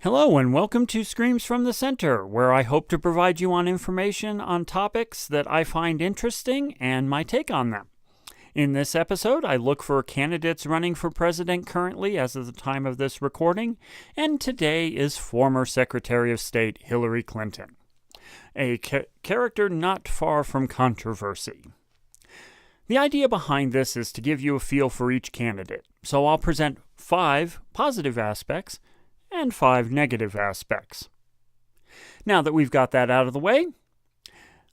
Hello and welcome to Screams from the Center, where I hope to provide you on information on topics that I find interesting and my take on them. In this episode, I look for candidates running for president currently as of the time of this recording, and today is former Secretary of State Hilary Clinton, a character not far from controversy. The idea behind this is to give you a feel for each candidate, so I'll present 5 positive aspects and 5 negative aspects. Now that we've got that out of the way,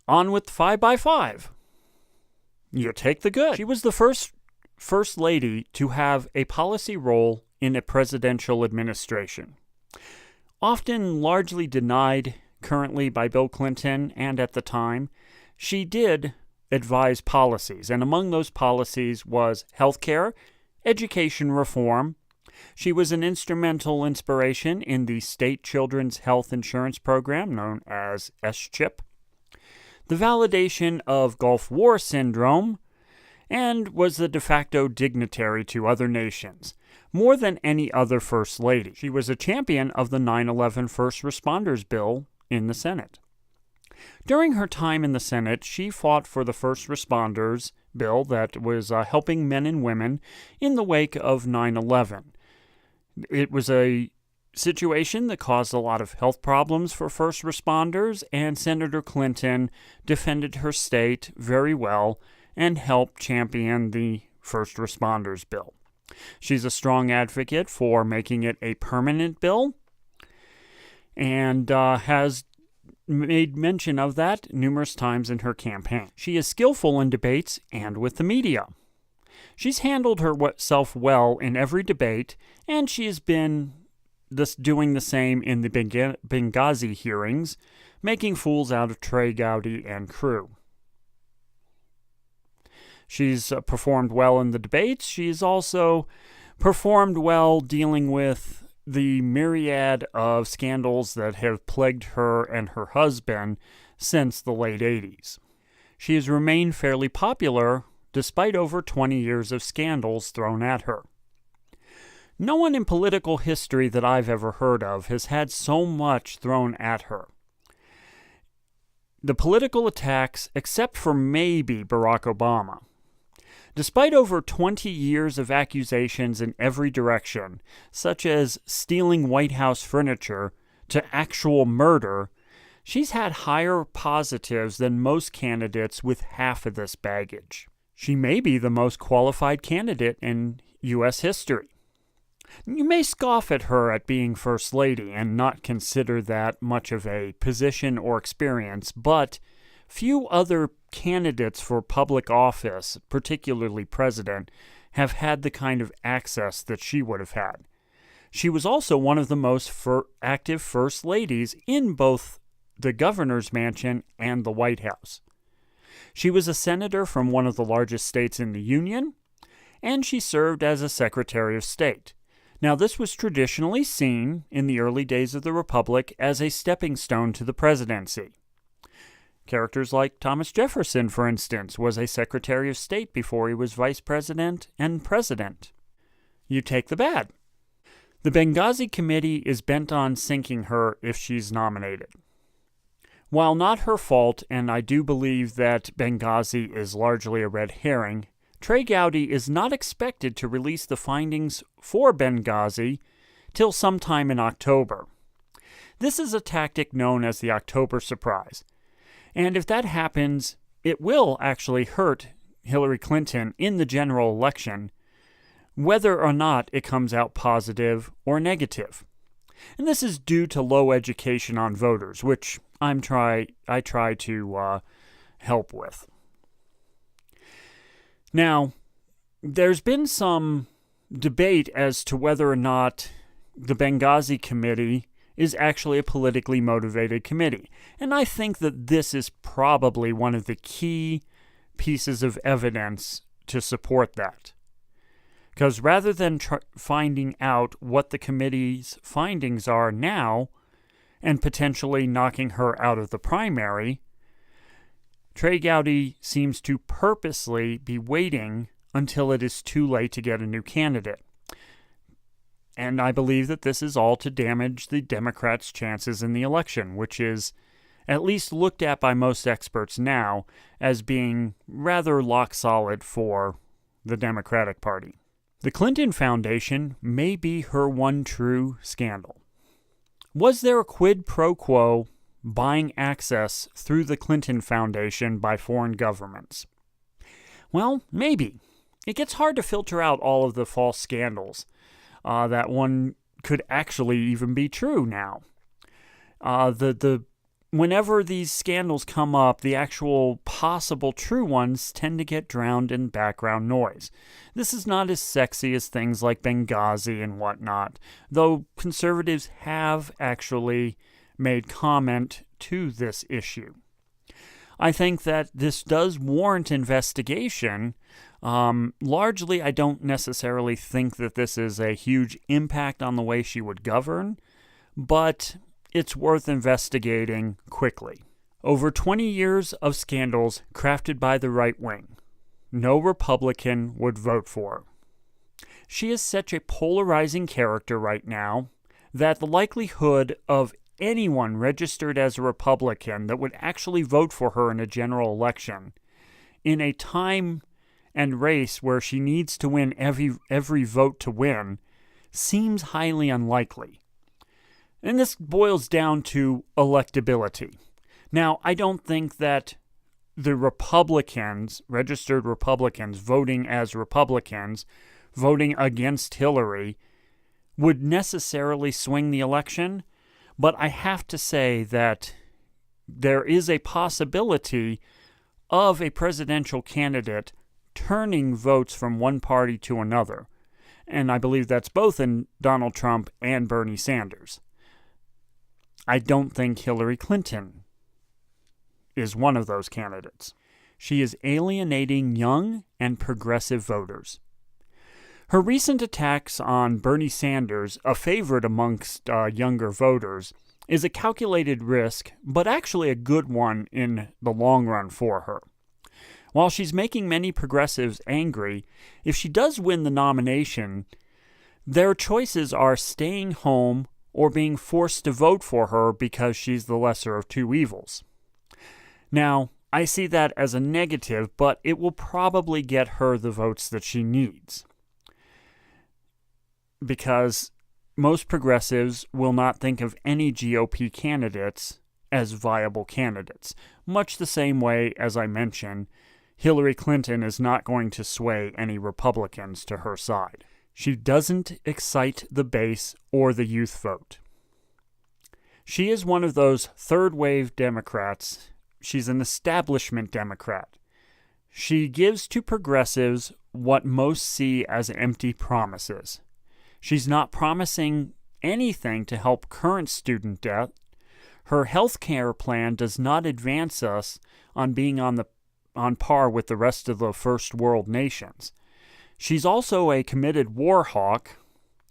on with 5 by 5. You take the good. She was the first lady to have a policy role in a presidential administration. Often largely denied currently by Bill Clinton and at the time, she did advise policies, and among those policies was healthcare, education reform. She was an instrumental inspiration in the state children's health insurance program known as SCHIP, the validation of Gulf War syndrome, and was the de facto dignitary to other nations, more than any other First Lady. She was a champion of the 9/11 First Responders Bill in the Senate. During her time in the Senate, she fought for the First Responders Bill that was helping men and women in the wake of 9/11. It was a situation that caused a lot of health problems for first responders, and Senator Clinton defended her state very well and helped champion the First Responders Bill. She's a strong advocate for making it a permanent bill and has made mention of that numerous times in her campaign. She is skillful in debates and with the media. She's handled herself well in every debate, and she has been doing the same in the Benghazi hearings, making fools out of Trey Gowdy and crew. She's performed well in the debates. She's also performed well dealing with the myriad of scandals that have plagued her and her husband since the late 80s. She has remained fairly popular despite over 20 years of scandals thrown at her. No one in political history that I've ever heard of has had so much thrown at her. The political attacks, except for maybe Barack Obama. Despite over 20 years of accusations in every direction, such as stealing White House furniture to actual murder, she's had higher positives than most candidates with half of this baggage. She may be the most qualified candidate in U.S. history. You may scoff at her at being First Lady and not consider that much of a position or experience, but few other candidates for public office, particularly president, have had the kind of access that she would have had. She was also one of the most active First Ladies in both the governor's mansion and the White House. She was a senator from one of the largest states in the Union, and she served as a Secretary of State. Now, this was traditionally seen in the early days of the Republic as a stepping stone to the presidency. Characters like Thomas Jefferson, for instance, was a Secretary of State before he was Vice President and President. You take the bad. The Benghazi Committee is bent on sinking her if she's nominated. While not her fault, and I do believe that Benghazi is largely a red herring, Trey Gowdy is not expected to release the findings for Benghazi till sometime in October. This is a tactic known as the October surprise. And if that happens, it will actually hurt Hillary Clinton in the general election, whether or not it comes out positive or negative. And this is due to low education on voters, which I try to help with. Now, there's been some debate as to whether or not the Benghazi Committee is actually a politically motivated committee. And I think that this is probably one of the key pieces of evidence to support that. Because rather than finding out what the committee's findings are now and potentially knocking her out of the primary, Trey Gowdy seems to purposely be waiting until it is too late to get a new candidate. And I believe that this is all to damage the Democrats' chances in the election, which is at least looked at by most experts now as being rather lock solid for the Democratic Party. The Clinton Foundation may be her one true scandal. Was there a quid pro quo buying access through the Clinton Foundation by foreign governments? Well, maybe. It gets hard to filter out all of the false scandals that one could actually even be true now. Whenever these scandals come up, the actual possible true ones tend to get drowned in background noise. This is not as sexy as things like Benghazi and whatnot, though conservatives have actually made comment to this issue. I think that this does warrant investigation. Largely, I don't necessarily think that this is a huge impact on the way she would govern, but it's worth investigating quickly. Over 20 years of scandals crafted by the right wing. No Republican would vote for her. She is such a polarizing character right now that the likelihood of anyone registered as a Republican that would actually vote for her in a general election in a time and race where she needs to win every vote to win seems highly unlikely. And this boils down to electability. Now, I don't think that the Republicans, registered Republicans, voting as Republicans, voting against Hillary, would necessarily swing the election. But I have to say that there is a possibility of a presidential candidate turning votes from one party to another. And I believe that's both in Donald Trump and Bernie Sanders. I don't think Hillary Clinton is one of those candidates. She is alienating young and progressive voters. Her recent attacks on Bernie Sanders, a favorite amongst younger voters, is a calculated risk, but actually a good one in the long run for her. While she's making many progressives angry, if she does win the nomination, their choices are staying home or being forced to vote for her because she's the lesser of two evils. Now, I see that as a negative, but it will probably get her the votes that she needs. Because most progressives will not think of any GOP candidates as viable candidates. Much the same way, as I mentioned, Hillary Clinton is not going to sway any Republicans to her side. She doesn't excite the base or the youth vote. She is one of those third-wave Democrats. She's an establishment Democrat. She gives to progressives what most see as empty promises. She's not promising anything to help current student debt. Her health care plan does not advance us on being on par with the rest of the first world nations. She's also a committed war hawk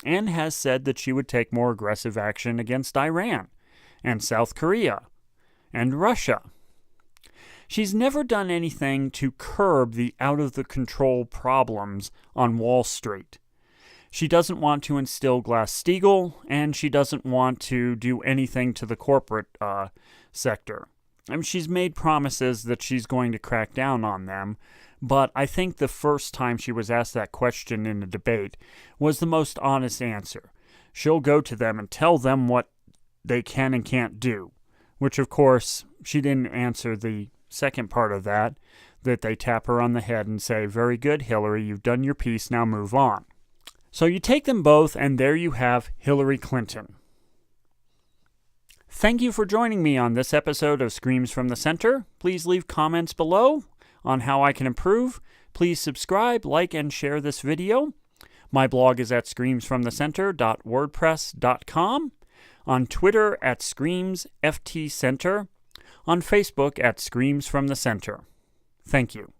and has said that she would take more aggressive action against Iran and South Korea and Russia. She's never done anything to curb the out-of-the-control problems on Wall Street. She doesn't want to instill Glass-Steagall, and she doesn't want to do anything to the corporate sector. I mean, she's made promises that she's going to crack down on them, but I think the first time she was asked that question in a debate was the most honest answer. She'll go to them and tell them what they can and can't do, which, of course, she didn't answer the second part of that they tap her on the head and say, "Very good, Hillary, you've done your piece, now move on." So you take them both, and there you have Hillary Clinton. Thank you for joining me on this episode of Screams from the Center. Please leave comments below on how I can improve. Please subscribe, like, and share this video. My blog is at screamsfromthecenter.wordpress.com, on Twitter at ScreamsFTCenter, on Facebook at Screams from the Center. Thank you.